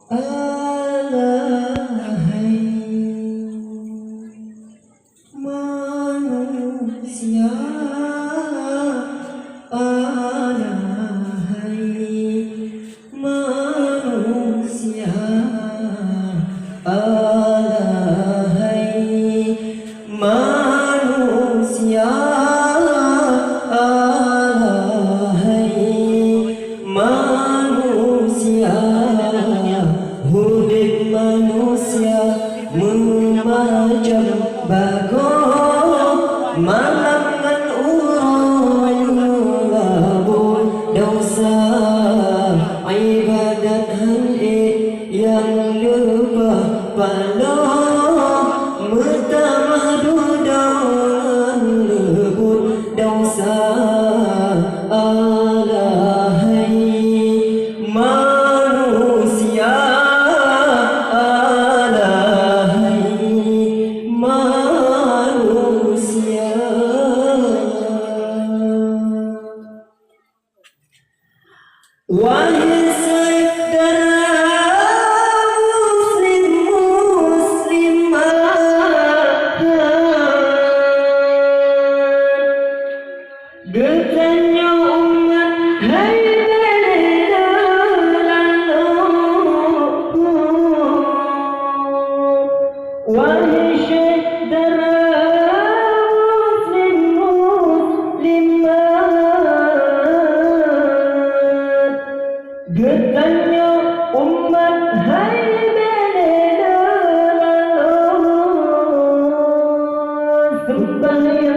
Alahai manusia, alahai manusia, alahai manusia, alahai manusia. Hidup manusia memacam bagong, malangan urang labur dosa, ibadat halik yang lupa palau, mertamah dudan lebur dosa. Alahai manusia, wahai saudara muslim muslimat, getahnya umat hai lalu, wahai saudara muslim muslimat, getahnya umat hai lalu, supaya